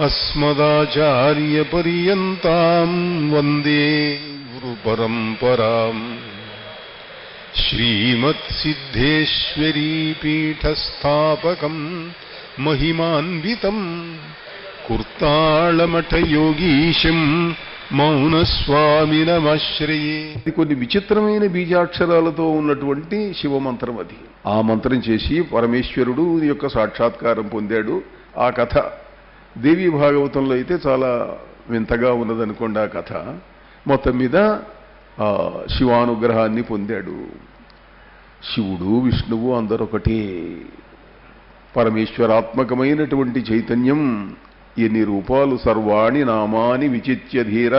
అస్మదాచార్యపర్యంతాం వందే గురుపరంపరాం. శ్రీమత్సిద్ధేశ్వరీపీఠస్థాపకం మహిమాన్వితం కుర్తాళమఠయోగీశం మౌనస్వామినమాశ్రయే. కొన్ని విచిత్రమైన బీజాక్షరాలతో ఉన్నటువంటి శివమంత్రం అది. ఆ మంత్రం చేసి పరమేశ్వరుడు యొక్క సాక్షాత్కారం పొందాడు. ఆ కథ దేవీ భాగవతంలో అయితే చాలా వింతగా ఉన్నదనుకోండి. ఆ కథ మొత్తం మీద శివానుగ్రహాన్ని పొందాడు. శివుడు విష్ణువు అందరూ ఒకటే. పరమేశ్వరాత్మకమైనటువంటి చైతన్యం ఎన్ని రూపాలు. సర్వాణి నామాని విచిత్య ధీర,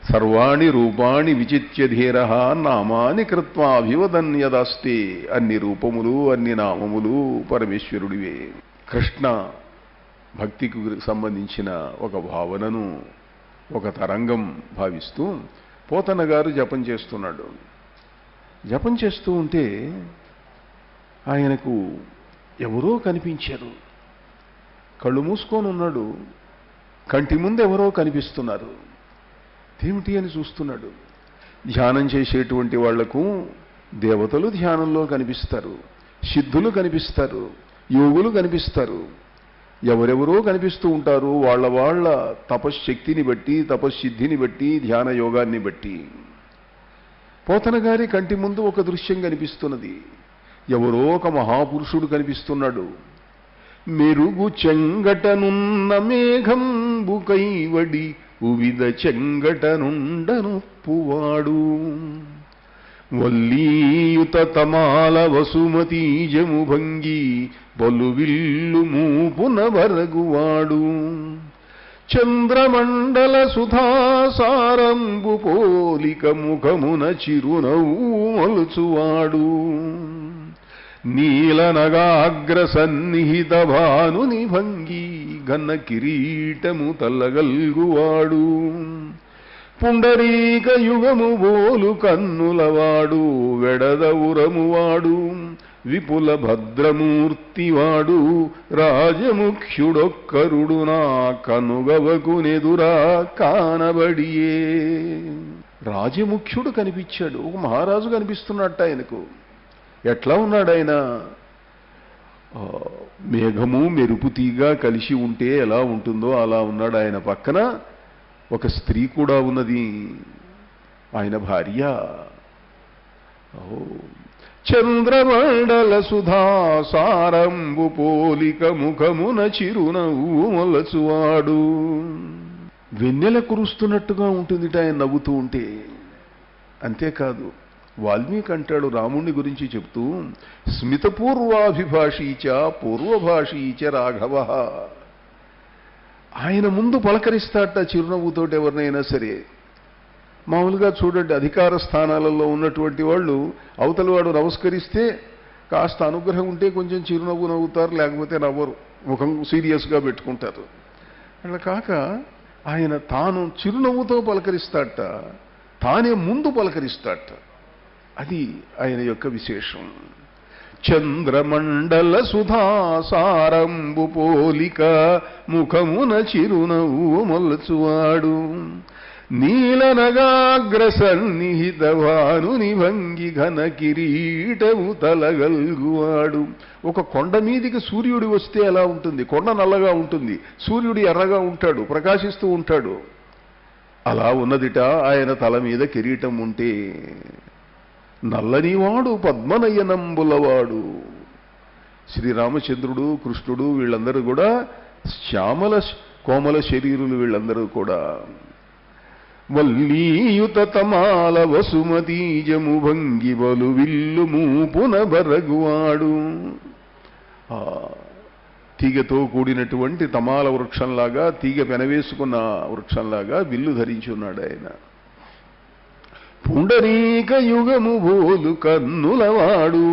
సర్వాణి రూపాణి విచిత్య ధీర నామాని కృత్వా అభివదన్యదాస్తే. అన్ని రూపములు అన్ని నామములు పరమేశ్వరుడివే. కృష్ణ భక్తికి సంబంధించిన ఒక భావనను ఒక తరంగం భావిస్తూ పోతన్న గారు జపం చేస్తున్నాడు. జపం చేస్తూ ఉంటే ఆయనకు ఎవరో కనిపించారు. కళ్ళు మూసుకొని ఉన్నాడు. కంటి ముందు ఎవరో కనిపిస్తున్నారు. ఏమిటి అని చూస్తున్నాడు. ధ్యానం చేసేటువంటి వాళ్లకు దేవతలు ధ్యానంలో కనిపిస్తారు, సిద్ధులు కనిపిస్తారు, యోగులు కనిపిస్తారు. ఎవరెవరో కనిపిస్తూ ఉంటారు. వాళ్ళ తపశ్శక్తిని బట్టి, తపశ్సిద్ధిని బట్టి, ధ్యాన యోగాన్ని బట్టి. పోతన గారి కంటి ముందు ఒక దృశ్యం కనిపిస్తున్నది. ఎవరో ఒక మహాపురుషుడు కనిపిస్తున్నాడు. మెరుగు చెంగటనున్న మేఘంబు కైవడి ఉవిద చెంగటనుండనొప్పువాడు. వల్లీయుత తమాల వసుమతీజము భంగి బలువిల్లు మూపున వరగువాడు. చంద్రమండల సుధాసారంబు పోలిక ముఖమున చిరునవ్వు మలుచువాడు. నీలనగాగ్ర సన్నిహిత భానుని భంగి ఘన కిరీటము తల్లగల్గువాడు. పుండరీక యుగము బోలు కన్నులవాడు. వెడదవురమువాడు విపుల భద్రమూర్తివాడు. రాజముఖ్యుడొక్కరుడు నా కనుగవకునెదురా కానబడియే. రాజముఖ్యుడు కనిపించాడు. ఒక మహారాజు కనిపిస్తున్నట్ట ఆయనకు. ఎట్లా ఉన్నాడు ఆయన? మేఘము మెరుపు తీగ కలిసి ఉంటే ఎలా ఉంటుందో అలా ఉన్నాడు. ఆయన పక్కన ఒక స్త్రీ కూడా ఉన్నది, ఆయన భార్య. చంద్రమండల సుధాసారంబు పోలిక ముఖమున చిరునవ్వు మొలచువాడు. వెన్నెల కురుస్తున్నట్టుగా ఉంటుందిట ఆయన నవ్వుతూ ఉంటే. అంతేకాదు, వాల్మీకి అంటాడు రాముణ్ణి గురించి చెప్తూ, స్మితపూర్వాభిభాషీచ పూర్వభాషీచ రాఘవ. ఆయన ముందు పలకరిస్తాట చిరునవ్వుతోటి ఎవరినైనా సరే. మామూలుగా చూడండి, అధికార స్థానాలలో ఉన్నటువంటి వాళ్ళు అవతల వాడు నమస్కరిస్తే కాస్త అనుగ్రహం ఉంటే కొంచెం చిరునవ్వు నవ్వుతారు, లేకపోతే నవ్వరు, ముఖం సీరియస్గా పెట్టుకుంటారు. అట్లా కాక ఆయన తాను చిరునవ్వుతో పలకరిస్తాట, తానే ముందు పలకరిస్తాట. అది ఆయన యొక్క విశేషం. చంద్రమండల సుధాసారంబు పోలిక ముఖమున చిరునవ్వు మొలచువాడు. నీలనగాగ్ర సన్నిహిత భానుని భంగి ఘన కిరీటము తలగల్గువాడు. ఒక కొండ మీదికి సూర్యుడు వస్తే ఎలా ఉంటుంది? కొండ నల్లగా ఉంటుంది, సూర్యుడు ఎర్రగా ఉంటాడు, ప్రకాశిస్తూ ఉంటాడు. అలా ఉన్నదిట ఆయన తల మీద కిరీటం ఉంటే. నల్లనివాడు పద్మనయనంబులవాడు. శ్రీరామచంద్రుడు, కృష్ణుడు వీళ్ళందరూ కూడా శ్యామల కోమల శరీరులు. వీళ్ళందరూ కూడా వల్లీయుత తమాల వసుమతీజము భంగి బలు విల్లు మూపున బరగువాడు. తీగతో కూడినటువంటి తమాల వృక్షంలాగా, తీగ పెనవేసుకున్న వృక్షంలాగా విల్లు ధరించి ఉన్నాడు ఆయన. పుండరీక యుగము బోలు కన్నులవాడు.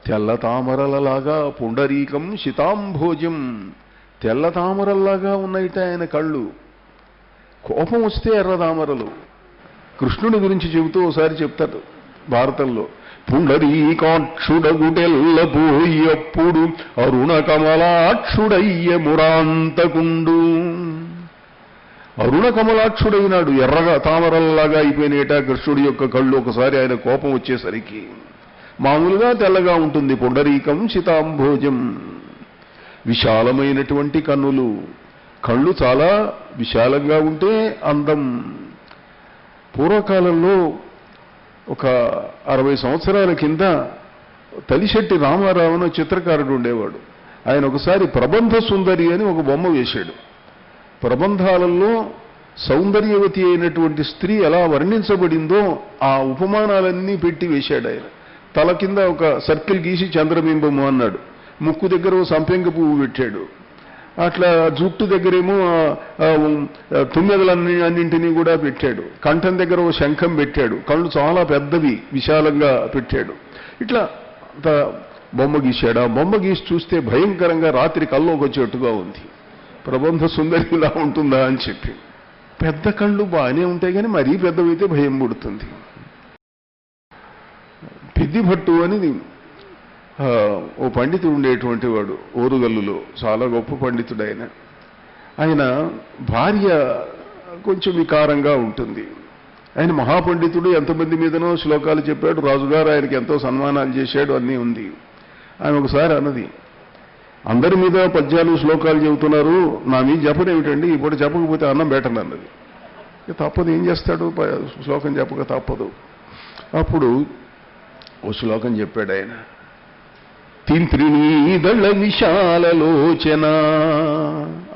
తెల్ల తామరలలాగా, పుండరీకం శితాంభోజం, తెల్ల తామరల్లాగా ఉన్నాయిట ఆయన కళ్ళు. కోపం వస్తే ఎర్ర తామరలు. కృష్ణుని గురించి చెబుతూ ఒకసారి చెప్తాడు భారతంలో, పుండరీకాక్షుడగుటెల్లపోయి అప్పుడు అరుణ కమలాక్షుడయ్య మురాంతకుండు. అరుణ కమలాక్షుడైనాడు, ఎర్రగా తామరల్లాగా అయిపోయినేట కృష్ణుడి యొక్క కళ్ళు. ఒకసారి ఆయన కోపం వచ్చేసరికి మామూలుగా తెల్లగా ఉంటుంది, పుండరీకం శితాంభోజం, విశాలమైనటువంటి కన్నులు, కళ్ళు చాలా విశాలంగా ఉంటే అందం. పూర్వకాలంలో ఒక 60 సంవత్సరాల కింద తలిశెట్టి రామారావు అని చిత్రకారుడు ఉండేవాడు. ఆయన ఒకసారి ప్రబంధ సుందరి అని ఒక బొమ్మ వేశాడు. ప్రబంధాలలో సౌందర్యవతి అయినటువంటి స్త్రీ ఎలా వర్ణించబడిందో ఆ ఉపమానాలన్నీ పెట్టి వేశాడు ఆయన. తల కింద ఒక సర్కిల్ గీసి చంద్రబింబము అన్నాడు, ముక్కు దగ్గర ఓ సంపెంగ పువ్వు పెట్టాడు, అట్లా జుట్టు దగ్గరేమో తుమ్మెదలన్నింటినీ కూడా పెట్టాడు, కంఠం దగ్గర ఓ శంఖం పెట్టాడు, కళ్ళు చాలా పెద్దవి విశాలంగా పెట్టాడు. ఇట్లా అంత బొమ్మ గీశాడు. ఆ బొమ్మ గీసి చూస్తే భయంకరంగా రాత్రి కల్లోకి వచ్చేట్టుగా ఉంది. ప్రబంధ సుందరి ఇలా ఉంటుందా అని చెప్పి. పెద్ద కళ్ళు బాగానే ఉంటాయి కానీ మరీ పెద్దవైతే భయం పుడుతుంది. పెద్దిభట్టు అని ఓ పండితుడు ఉండేటువంటి వాడు ఓరుగల్లులో, చాలా గొప్ప పండితుడు ఆయన. ఆయన భార్య కొంచెం వికారంగా ఉంటుంది. ఆయన మహాపండితుడు, ఎంతమంది మీదనో శ్లోకాలు చెప్పాడు, రాజుగారు ఆయనకి ఎంతో సన్మానాలు చేశాడు, అన్నీ ఉంది. ఆయన ఒకసారి అన్నది, అందరి మీద పద్యాలు శ్లోకాలు చెబుతున్నారు, నా మీద చెప్పనేమిటండి, ఇప్పుడు చెప్పకపోతే అన్నం బెటర్ అన్నది. తప్పదు, ఏం చేస్తాడు, శ్లోకం చెప్పక తప్పదు. అప్పుడు ఓ శ్లోకం చెప్పాడు ఆయన, తింత్రిణీదళ విశాలలోచన.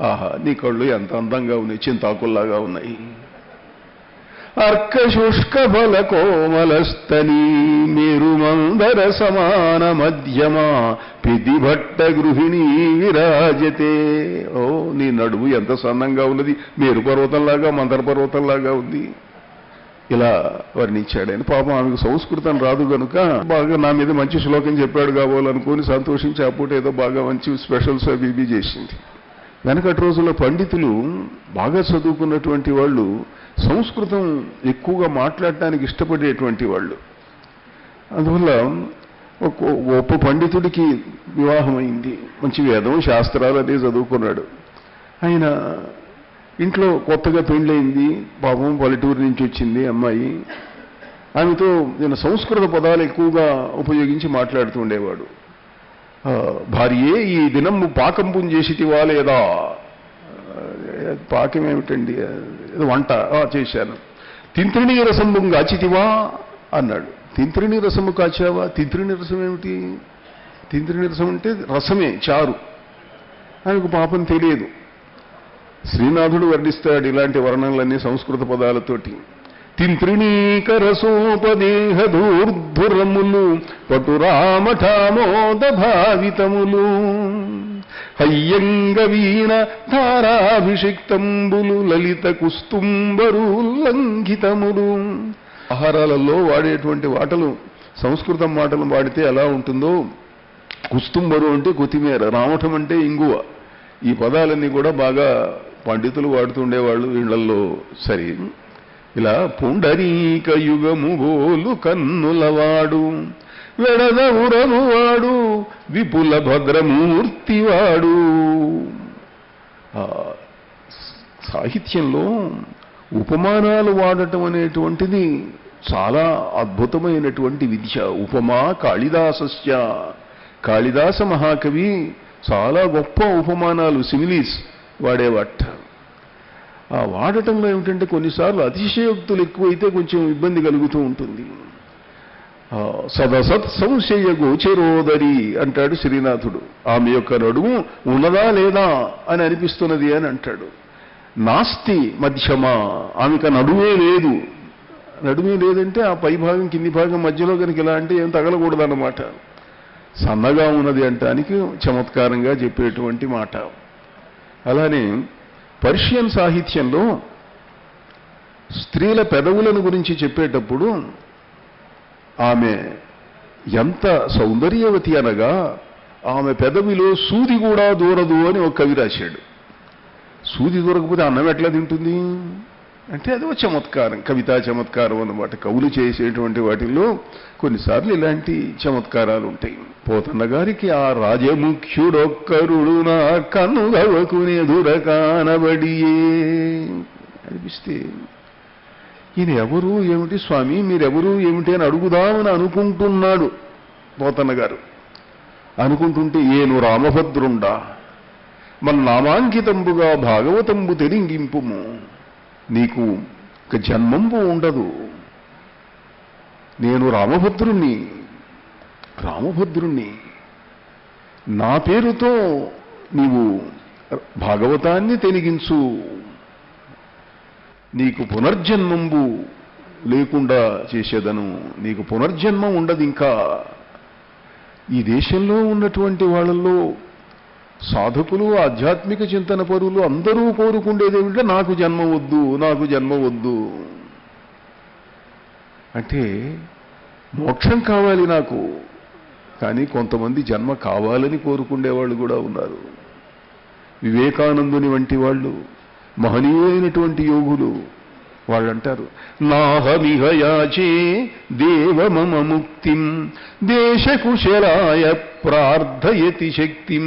ఆహా, నీ కళ్ళు ఎంత అందంగా ఉన్నాయి, చింతాకుల్లాగా ఉన్నాయి. అర్కశుష్క బల కోమలస్తని మేరు మందర సమాన మధ్యమా పిదిభట్ట గృహిణీ విరాజతే. ఓ, నీ నడుము ఎంత సన్నంగా ఉన్నది, మేరు పర్వతంలాగా మందర పర్వతంలాగా ఉంది. ఇలా వర్ణించాడు ఆయన. పాపం ఆమెకు సంస్కృతం రాదు కనుక బాగా నా మీద మంచి శ్లోకం చెప్పాడు కావాలనుకుని సంతోషించి అప్పుడు ఏదో బాగా మంచి స్పెషల్స్ అవి చేసింది. వెనకటి రోజుల్లో పండితులు బాగా చదువుకున్నటువంటి వాళ్ళు సంస్కృతం ఎక్కువగా మాట్లాడటానికి ఇష్టపడేటువంటి వాళ్ళు. అందువల్ల గొప్ప పండితుడికి వివాహమైంది, మంచి వేదం శాస్త్రాలు అదే చదువుకున్నాడు. ఆయన ఇంట్లో కొత్తగా పెళ్ళయింది, పాపం పల్లెటూరు నుంచి వచ్చింది అమ్మాయి. ఆమెతో నేను సంస్కృత పదాలు ఎక్కువగా ఉపయోగించి మాట్లాడుతూ ఉండేవాడు. భార్యే, ఈ దినం పాకంపు చేసిటివా లేదా? పాకం ఏమిటండి, ఏదో వంట చేశాను. తింత్రిణీ రసము కాచితివా అన్నాడు. తింత్రిణీ రసము కాచావా? తింత్రిణీ రసం ఏమిటి? తింత్రిణీ రసం అంటే రసమే, చారు. ఆయనకు పాపం తెలియదు. శ్రీనాథుడు వర్ణిస్తాడు ఇలాంటి వర్ణనలన్నీ సంస్కృత పదాలతోటి. తింత్రిణీక రసోపదేహధూర్ధురములు పటురామఠామోద భావితములు హయ్యంగ వీణ ధారాభిషిక్తంబులు లలిత కుస్తుంబరుల్లంఘితములు. ఆహారాలలో వాడేటువంటి మాటలు సంస్కృతం మాటలు వాడితే ఎలా ఉంటుందో, కుస్తుంబరు అంటే కొత్తిమీర, రామఠం అంటే ఇంగువ, ఈ పదాలన్నీ కూడా బాగా పండితులు వాడుతుండేవాళ్ళు ఇళ్లల్లో. సరే, ఇలా పుండరీక యుగము గోలు కన్నులవాడు వెడదవురము వాడు విపుల భద్రమూర్తివాడు. సాహిత్యంలో ఉపమానాలు వాడటం అనేటువంటిది చాలా అద్భుతమైనటువంటి విద్య. ఉపమా కాళిదాసస్య, కాళిదాస మహాకవి చాలా గొప్ప ఉపమానాలు, సిమిలీస్ వాడేవాట. ఆ వాడటంలో ఏమిటంటే కొన్నిసార్లు అతిశయోక్తులు ఎక్కువైతే కొంచెం ఇబ్బంది కలుగుతూ ఉంటుంది. సదసత్ సంశయ గోచరోదరి అంటాడు శ్రీనాథుడు. ఆమె యొక్క నడుము ఉన్నదా లేదా అని అనిపిస్తున్నది అని అంటాడు. నాస్తి మధ్యమా, ఆమెకు నడుమే లేదు. నడుమే లేదంటే ఆ పై భాగం కింది భాగం మధ్యలో కనుక ఇలా అంటే ఏం తగలకూడదన్నమాట. సన్నగా ఉన్నది అంటానికి చమత్కారంగా చెప్పేటువంటి మాట. అలానే పర్షియన్ సాహిత్యంలో స్త్రీల పెదవులను గురించి చెప్పేటప్పుడు ఆమె ఎంత సౌందర్యవతి అనగా ఆమె పెదవిలో సూది కూడా దూరదు అని ఒక కవి రాశాడు. సూది దూరకపోతే అన్నం ఎట్లా తింటుంది? అంటే అది ఒక చమత్కారం, కవితా చమత్కారం అన్నమాట. కవులు చేసేటువంటి వాటిల్లో కొన్నిసార్లు ఇలాంటి చమత్కారాలు ఉంటాయి. పోతన్న గారికి ఆ రాజముఖ్యుడొక్కరుడు నా కనుగవకునెదుర కానబడియే అనిపిస్తే ఈయన ఎవరు ఏమిటి స్వామి, మీరెవరు ఏమిటి అని అడుగుదామని అనుకుంటున్నాడు పోతన్న గారు. అనుకుంటుంటే ఏను రామభద్రుండా మన నామాంకితంబుగా భాగవతంబు తెరింగింపుము, నీకు ఒక జన్మంబు ఉండదు. నేను రామభద్రుణ్ణి నా పేరుతో నీవు భాగవతాన్ని తెనిగించు, నీకు పునర్జన్మంబు లేకుండా చేసేదను, నీకు పునర్జన్మం ఉండదు. ఇంకా ఈ దేశంలో ఉన్నటువంటి వాళ్ళల్లో సాధకులు, ఆధ్యాత్మిక చింతన పరులు అందరూ కోరుకుండేదేమిటంటే నాకు జన్మ వద్దు. అంటే మోక్షం కావాలి నాకు, కానీ కొంతమంది జన్మ కావాలని కోరుకుండేవాళ్ళు కూడా ఉన్నారు. వివేకానందుని వంటి వాళ్ళు, మహనీయులైనటువంటి యోగులు వాళ్ళంటారు, నాహమిహయాచే దేవ మమ ముక్తిం దేశకుశలాయ ప్రార్థయతి శక్తిం.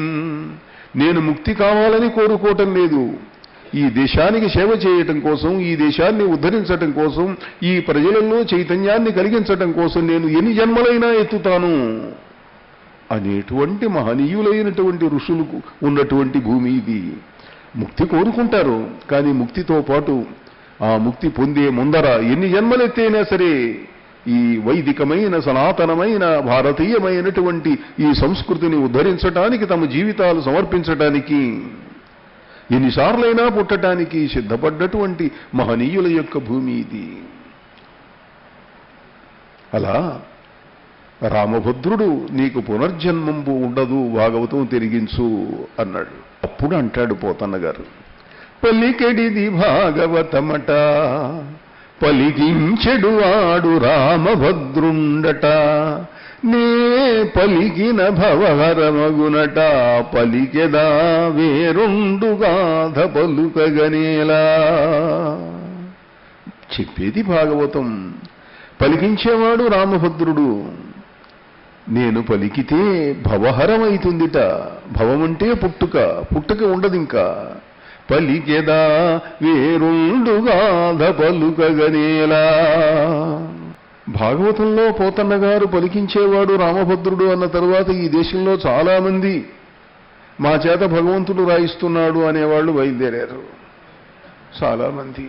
నేను ముక్తి కావాలని కోరుకోవటం లేదు, ఈ దేశానికి సేవ చేయటం కోసం, ఈ దేశాన్ని ఉద్ధరించటం కోసం, ఈ ప్రజలలో చైతన్యాన్ని కలిగించటం కోసం నేను ఎన్ని జన్మలైనా ఎత్తుతాను అనేటువంటి మహనీయులైనటువంటి ఋషులకు ఉన్నటువంటి భూమి ఇది. ముక్తి కోరుకుంటారు, కానీ ముక్తితో పాటు ఆ ముక్తి పొందే ముందర ఎన్ని జన్మలెత్తైనా సరే ఈ వైదికమైన సనాతనమైన భారతీయమైనటువంటి ఈ సంస్కృతిని ఉద్ధరించటానికి తమ జీవితాలు సమర్పించటానికి ఎన్నిసార్లైనా పుట్టడానికి సిద్ధపడ్డటువంటి మహనీయుల యొక్క భూమి ఇది. అలా రామభద్రుడు నీకు పునర్జన్మంబు ఉండదు, భాగవతం తిరిగించు అన్నాడు. అప్పుడు అంటాడు పోతన్న గారు, పలికెడిది భాగవతమట పలికించెడు వాడు రామభద్రుండట, నే పలికిన భవహరమగునట పలికెదా వేరుండు గాథ పలుకగనేలా. చెప్పేది భాగవతం, పలికించేవాడు రామభద్రుడు. నేను పలికితే భవహరమైతుందిట. భవమంటే పుట్టుక ఉండదు ఇంకా. పలికెదా వేరుండు గాథ పలుకగనేలా. భాగవతంలో పోతన్న గారు పలికించేవాడు రామభద్రుడు అన్న తరువాత ఈ దేశంలో చాలా మంది మా చేత భగవంతుడు రాయిస్తున్నాడు అనేవాళ్ళు బయలుదేరారు. చాలామంది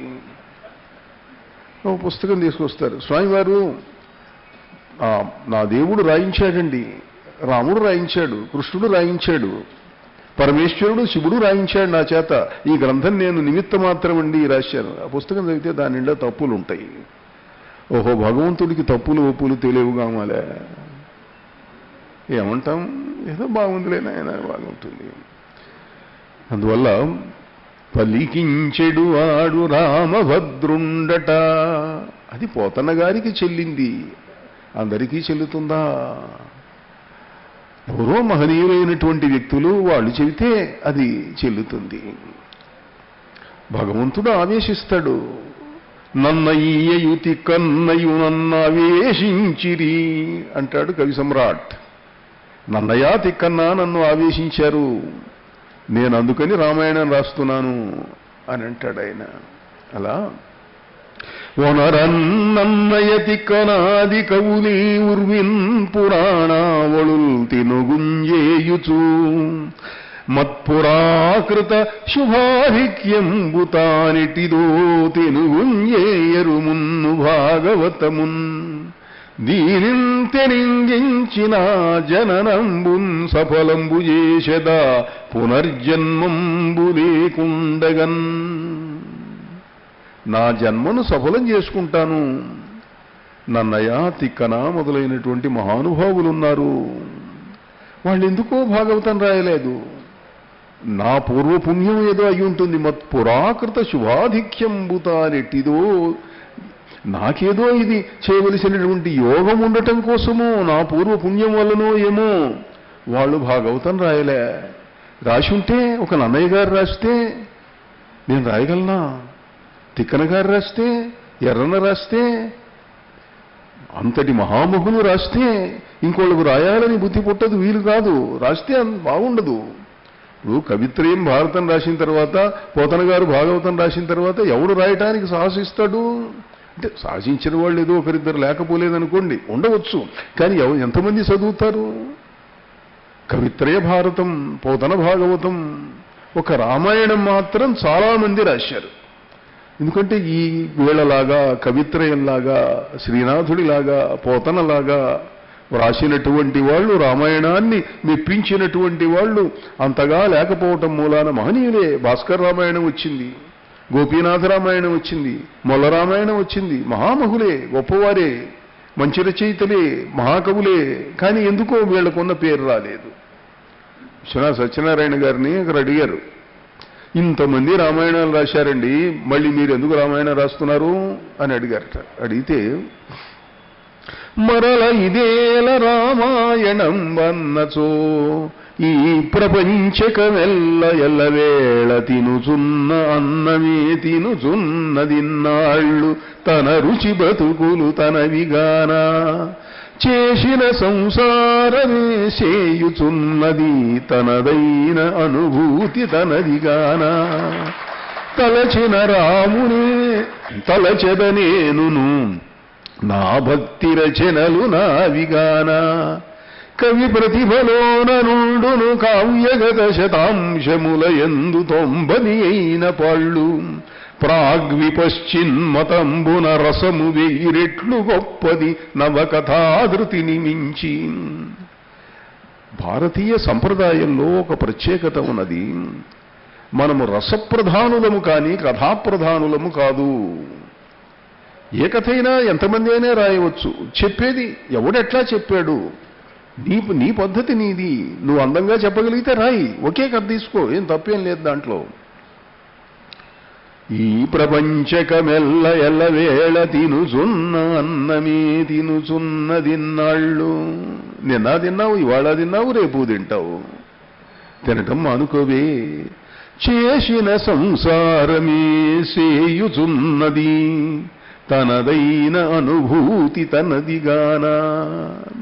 ఒక పుస్తకం తీసుకొస్తారు, స్వామివారు నా దేవుడు రాయించాడండి, రాముడు రాయించాడు, కృష్ణుడు రాయించాడు, పరమేశ్వరుడు శివుడు రాయించాడు నా చేత, ఈ గ్రంథం నేను నిమిత్త మాత్రమండి రాశాను. ఆ పుస్తకం చదివితే దాని నిండా తప్పులు ఉంటాయి. ఓహో, భగవంతుడికి తప్పులు ఒప్పులు తెలియవుగా మాలే, ఏమంటాం, ఏదో బాగుందిలే నాయన, బాగుంటుంది. అందువల్ల పలికించెడు వాడు రామభద్రుండట, అది పోతన్న గారికి చెల్లింది, అందరికీ చెల్లుతుందా? ఎవరో మహనీయులైనటువంటి వ్యక్తులు వాళ్ళు చెబితే అది చెల్లుతుంది. భగవంతుడు ఆవేశిస్తాడు, నన్నయ్యయుతి కన్నయు నన్నావేశించిరి అంటాడు కవి సమ్రాట్. నన్నయ్య తిక్కన్నా నన్ను ఆవేశించారు, నేను అందుకని రామాయణం రాస్తున్నాను అని అంటాడు ఆయన. అలా ఒనరన్నన్నయతి కనాది కవులీ ఉర్విన్ పురాణావళుల్ తినుగుంజేయుచు మత్పురాకృత శుభాధిక్యంబుతానిటిదో తినుగుంజేయరు మున్ను భాగవతమున్. దీనిన్ తెరింగించిన జననంబున్ సఫలంబు చేసెదా పునర్జన్మంబు లేకుండగన్. నా జన్మను సఫలం చేసుకుంటాను. నన్నయ్య తిక్కన మొదలైనటువంటి మహానుభావులున్నారు, వాళ్ళు ఎందుకో భాగవతం రాయలేదు. నా పూర్వపుణ్యం ఏదో అయి ఉంటుంది. మత్పురాకృత శుభాధిక్యంబుతానెట్టిదో, నాకేదో ఇది చేయవలసినటువంటి యోగం ఉండటం కోసమో నా పూర్వపుణ్యం వల్లనో ఏమో వాళ్ళు భాగవతం రాయలే. రాసి ఉంటే, ఒక నన్నయ్య గారు రాస్తే నేను రాయగలనా? తిక్కన గారు రాస్తే, ఎర్రన రాస్తే, అంతటి మహామహులు రాస్తే ఇంకోళ్ళకు రాయాలని బుద్ధి పుట్టదు, వీలు కాదు. రాస్తే బాగుండదు. ఇప్పుడు కవిత్రయం భారతం రాసిన తర్వాత, పోతన గారు భాగవతం రాసిన తర్వాత ఎవడు రాయటానికి సాహసిస్తాడు? అంటే సాహసించిన వాళ్ళు ఏదో ఒకరిద్దరు లేకపోలేదనుకోండి, ఉండవచ్చు. కానీ ఎంతమంది చదువుతారు? కవిత్రయ భారతం, పోతన భాగవతం, ఒక రామాయణం మాత్రం చాలామంది రాశారు. ఎందుకంటే ఈ వీళ్ళలాగా, కవిత్రయంలాగా, శ్రీనాథుడిలాగా, పోతనలాగా రాసినటువంటి వాళ్ళు, రామాయణాన్ని మెప్పించినటువంటి వాళ్ళు అంతగా లేకపోవటం మూలాన మహనీయులే. భాస్కర్ రామాయణం వచ్చింది, గోపీనాథ రామాయణం వచ్చింది, మొల్ల రామాయణం వచ్చింది. మహామహులే, గొప్పవారే, మంచి రచయితలే, మహాకవులే. కానీ ఎందుకో వీళ్ళకున్న పేరు రాలేదు. సత్యనారాయణ గారిని అక్కడ అడిగారు, ఇంతమంది రామాయణాలు రాశారండి, మళ్ళీ మీరు ఎందుకు రామాయణం రాస్తున్నారు అని అడిగారట. అడిగితే, మరల ఇదేల రామాయణం వన్నచో ఈ ప్రపంచకమెల్ల ఎల్లవేళ తినుచున్న అన్నమే తినుచున్నదిన్నాళ్ళు తన రుచి బతుకులు తనవిగానా చేసిన సంసారమే చేయుచున్నది తనదైన అనుభూతి తనదిగానా తలచిన రామునే తలచెదనేనును నా భక్తి రచనలు నావిగానా కవి ప్రతిభలోన నుండును కావ్యగత శతాంశముల ఎందు 90 అయిన పళ్ళు ప్రాగ్విపశ్చిన్మతంబున రసము 1000 రెట్లు గొప్పది నవకథాధృతిని మించి. భారతీయ సంప్రదాయంలో ఒక ప్రత్యేకత ఉన్నది. మనము రసప్రధానులము కానీ కథాప్రధానులము కాదు. ఏ కథైనా ఎంతమంది అయినా రాయవచ్చు. చెప్పేది ఎవడెట్లా చెప్పాడు, నీ పద్ధతి నీది. నువ్వు అందంగా చెప్పగలిగితే రాయి, ఒకే కథ తీసుకో, ఏం తప్పేం లేదు దాంట్లో. ఈ ప్రపంచకమెల్ల ఎల్లవేళ తినుచున్న అన్నమే తినుచున్నదిన్నాళ్ళు. నిన్న తిన్నావు, ఇవాళ తిన్నావు, రేపు తింటావు. తినటం మానుకోవే. చేసిన సంసారమే సేయుచున్నది తనదైన అనుభూతి తనదిగానా.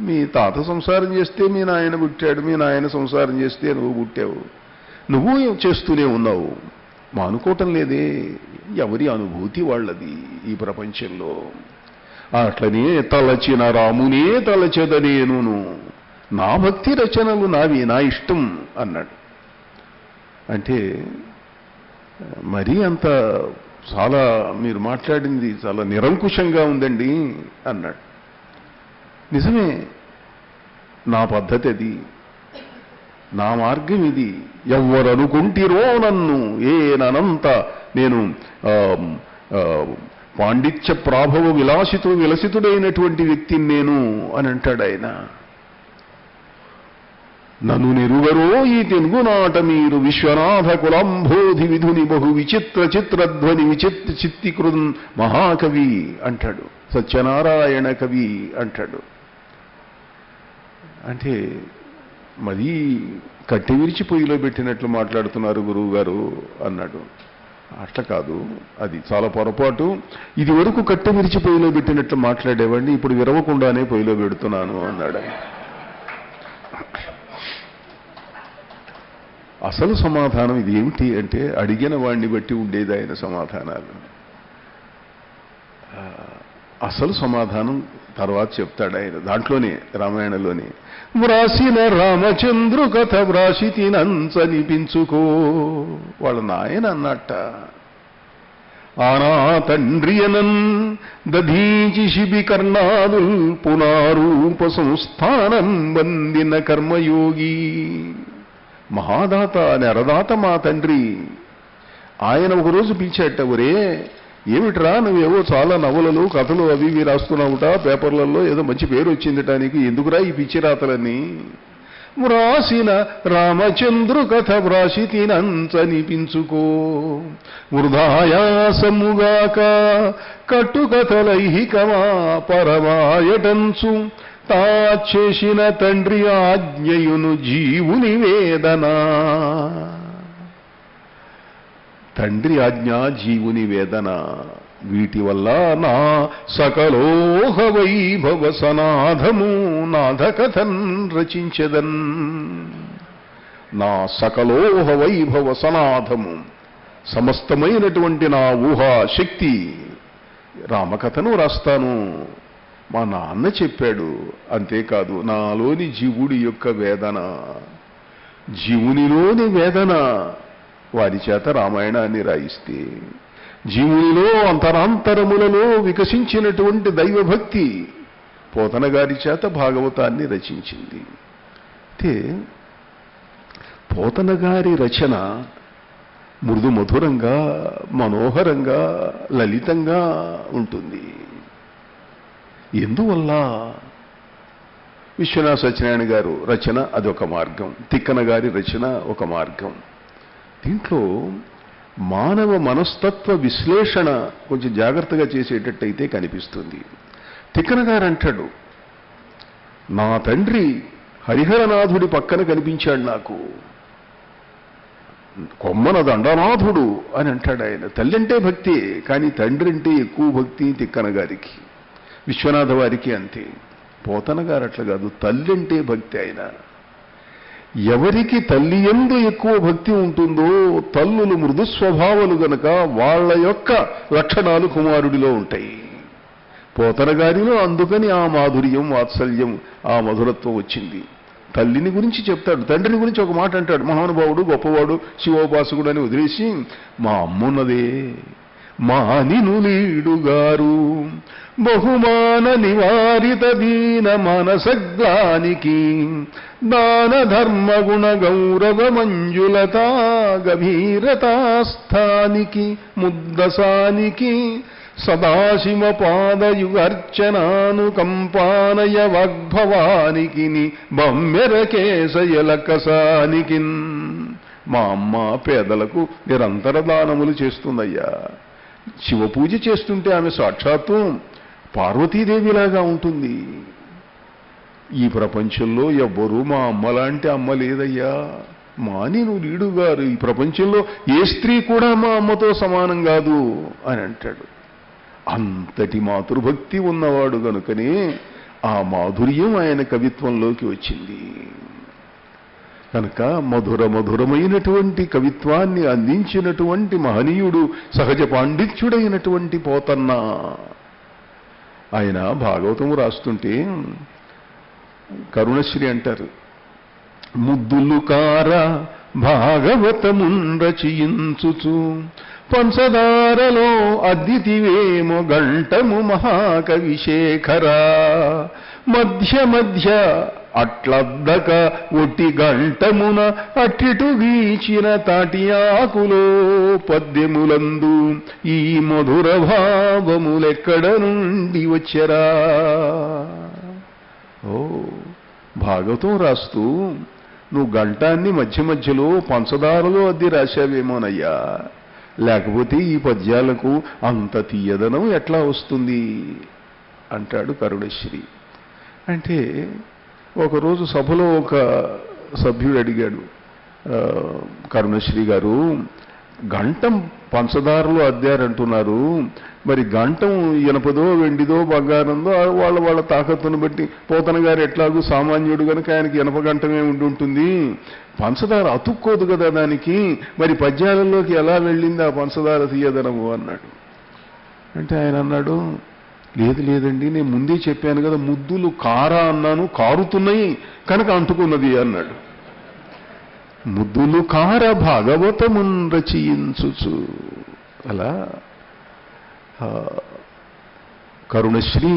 మీ తాత సంసారం చేస్తే మీ నాయన పుట్టాడు, మీ నాయన సంసారం చేస్తే నువ్వు పుట్టావు. నువ్వు చేస్తూనే ఉన్నావు, మానుకోవటం లేదే. ఎవరి అనుభూతి వాళ్ళది ఈ ప్రపంచంలో. అట్లనే తలచిన రామునే తలచెదనేను నా భక్తి రచనలు నావి, నా ఇష్టం అన్నాడు. అంటే మరీ అంత చాలా మీరు మాట్లాడింది చాలా నిరంకుశంగా ఉందండి అన్నాడు. నిజమే, నా పద్ధతి అది, నా మార్గం ఇది. ఎవ్వరనుకుంటిరో నన్ను ఏనంత నేను పాండిత్య ప్రాభవ విలసితుడైనటువంటి వ్యక్తిని నేను అని అంటాడు ఆయన. నన్ను నెరుగరో ఈ తెలుగునాట మీరు విశ్వనాథ కులంబోధి విధుని బహు విచిత్ర చిత్రధ్వని విచిత్ర చిత్తికృన్ మహాకవి అంటాడు, సత్యనారాయణ కవి అంటాడు. అంటే మరీ కట్టె విరిచి పొయ్యిలో పెట్టినట్లు మాట్లాడుతున్నారు గురువు గారు అన్నాడు. అట్లా కాదు, అది చాలా పొరపాటు. ఇది వరకు కట్టె విరిచి పొయ్యిలో పెట్టినట్లు మాట్లాడేవాడిని, ఇప్పుడు విరవకుండానే పొయ్యిలో పెడుతున్నాను అన్నాడు. అసలు సమాధానం ఇది ఏమిటి అంటే, అడిగిన వాడిని బట్టి ఉండేది ఆయన సమాధానాలు. అసలు సమాధానం తర్వాత చెప్తాడు ఆయన దాంట్లోనే, రామాయణంలోనే. వ్రాసిన రామచంద్రు కథ వ్రాసితినంచనిపించుకో. వాళ్ళ నాయన అన్నట్ట, ఆనా తండ్రియనన్ దధీచి శిబి కర్ణాదుల్ పునారూప సంస్థానం వందిన కర్మయోగి. మహాదాత నెరదాత మా తండ్రి. ఆయన ఒకరోజు పిలిచాట, ఒరే ఏమిట్రా నువ్వేవో చాలా నవలలు కథలు అవి ఇవి రాస్తున్నావుట, పేపర్లలో ఏదో మంచి పేరు వచ్చిందిట నీకు, ఎందుకురా ఈ పిచ్చి రాతలన్నీ? వ్రాసిన రామచంద్రు కథ వ్రాసితినంచనిపించుకో. వృధాయాసముగాక కట్టుకథలైహికమా పరమాయటంచు తా చేసిన తండ్రి ఆజ్ఞయును జీవుని వేదన. తండ్రి ఆజ్ఞ, జీవుని వేదన, వీటి వల్ల నా సకలోహ వైభవ సనాథము నాథకథన్ రచించదన్. నా సకలోహ వైభవ సనాథము, సమస్తమైనటువంటి నా ఊహా శక్తి రామకథను రాస్తాను. మా నాన్న చెప్పాడు. అంతేకాదు నాలోని జీవుడి యొక్క వేదన, జీవునిలోని వేదన వారి చేత రామాయణాన్ని రాయిస్తే, జీవునిలో అంతరాంతరములలో వికసించినటువంటి దైవభక్తి పోతన గారి చేత భాగవతాన్ని రచించింది. అయితే పోతన గారి రచన మృదు మధురంగా, మనోహరంగా, లలితంగా ఉంటుంది. ఎందువల్ల? విశ్వనాథ సత్యనారాయణ గారు రచన అదొక మార్గం, తిక్కన గారి రచన ఒక మార్గం. దీంట్లో మానవ మనస్తత్వ విశ్లేషణ కొంచెం జాగ్రత్తగా చేసేటట్టయితే కనిపిస్తుంది. తిక్కన గారు అంటాడు, నా తండ్రి హరిహరనాథుడి పక్కన కనిపించాడు నాకు, కొమ్మన దండనాథుడు అని అంటాడు ఆయన. తల్లి అంటే భక్తి, కానీ తండ్రి అంటే ఎక్కువ భక్తి తిక్కన గారికి, విశ్వనాథ వారికి అంతే. పోతన గారు అట్లా కాదు, తల్లి అంటే భక్తి. ఆయన ఎవరికి తల్లి యందు ఎక్కువ భక్తి ఉంటుందో, తల్లులు మృదు స్వభావాలు గనక వాళ్ళ యొక్క లక్షణాలు కుమారుడిలో ఉంటాయి. పోతన గారిలో అందుకని ఆ మాధుర్యం, వాత్సల్యం, ఆ మధురత్వం వచ్చింది. తల్లిని గురించి చెప్తాడు, తండ్రిని గురించి ఒక మాట అంటాడు, మహానుభావుడు, గొప్పవాడు, శివోపాసకుడు అని వదిలేసి, మా అమ్మున్నదే మానినులీడుగారు బహుమాన నివారిత దీన మనసగ్లానికి దాన ధర్మ గుణ గౌరవ మంజులతా గభీరతాస్థానికి ముద్దసానికి సదాశివ పాదయుగర్చనానుకంపానయ వాగ్భవానికి బమ్మెరకేశయలకసానికి. మా అమ్మ పేదలకు నిరంతర దానములు చేస్తుందయ్యా. శివపూజ చేస్తుంటే ఆమె సాక్షాత్తు పార్వతీదేవిలాగా ఉంటుంది. ఈ ప్రపంచంలో ఎవ్వరూ మా అమ్మలాంటి అమ్మ లేదయ్యా. మానిను లీడుగారు, ఈ ప్రపంచంలో ఏ స్త్రీ కూడా మా అమ్మతో సమానం కాదు అని అంటాడు. అంతటి మాతృభక్తి ఉన్నవాడు గనుకనే ఆ మాధుర్యం ఆయన కవిత్వంలోకి వచ్చింది. కనుక మధురమైనటువంటి కవిత్వాన్ని అందించినటువంటి మహనీయుడు, సహజ పాండిత్యుడైనటువంటి పోతన్న. ఆయన భాగవతము రాస్తుంటే కరుణశ్రీ అంటారు, ముద్దులు కార భాగవతమున్ రచయించుచు పంచదారలో అద్దితివేమో గంటము మహాకవిశేఖరా మధ్య మధ్య అట్లద్దక ఒట్టి గంటమున అట్టిటు వీచిన తాటి ఆకులో పద్యములందు ఈ మధుర భావములెక్కడ నుండి వచ్చరా. ఓ భాగవతం రాస్తూ నువ్వు గంటాన్ని మధ్య మధ్యలో పంచదారలో అద్ది రాశావేమోనయ్యా, లేకపోతే ఈ పద్యాలకు అంత తీయదనం ఎట్లా వస్తుంది అంటాడు కరుణశ్రీ. అంటే ఒకరోజు సభలో ఒక సభ్యుడు అడిగాడు, కరుణశ్రీ గారు గంటం పంచదారలో అద్దారంటున్నారు, మరి గంటం ఇనపదో వెండిదో బంగారందో వాళ్ళ తాకత్తును బట్టి పోతన గారు ఎట్లాగూ సామాన్యుడు కనుక ఆయనకి ఇనప గంటమే ఉండుంటుంది, పంచదార అతుక్కోదు కదా దానికి, మరి పద్యాలలోకి ఎలా వెళ్ళింది ఆ పంచదార తీయదనము అన్నాడు. అంటే ఆయన అన్నాడు, లేదండి నేను ముందే చెప్పాను కదా, ముద్దులు కార అన్నాను, కారుతున్నాయి కనుక అంటుకున్నది అన్నాడు. ముద్దులు కార భాగవతమున్ రచయించుచు. అలా కరుణశ్రీ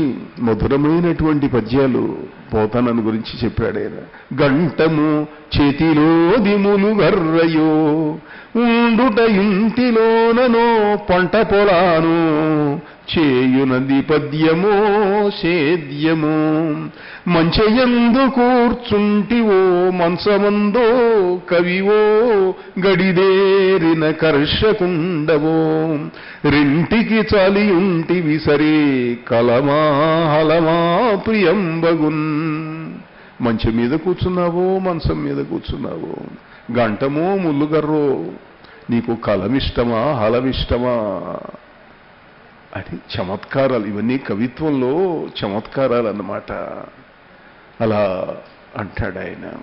మధురమైనటువంటి పద్యాలు పోతనను గురించి చెప్పాడు ఆయన. గంటము చేతిలో దిములు గర్రయో ఉండుట ఇంటిలోననో పంట పొలాను చేయునది పద్యమో సేద్యమో మంచయందు కూర్చుంటివో మంచమందో కవివో గడిదేరిన కర్షకుండవో రెంటికి చాలియుంటివి సరే కలమా హలమా ప్రియంబగున్. మంచం మీద కూర్చున్నావో మంచం మీద కూర్చున్నావో, గంటమో ముల్లుగర్రో నీకు కలమిష్టమా హలమిష్టమా అని చమత్కారాలు. ఇవన్నీ కవిత్వంలో చమత్కారాలు అన్నమాట. అలా అంటాడు ఆయన.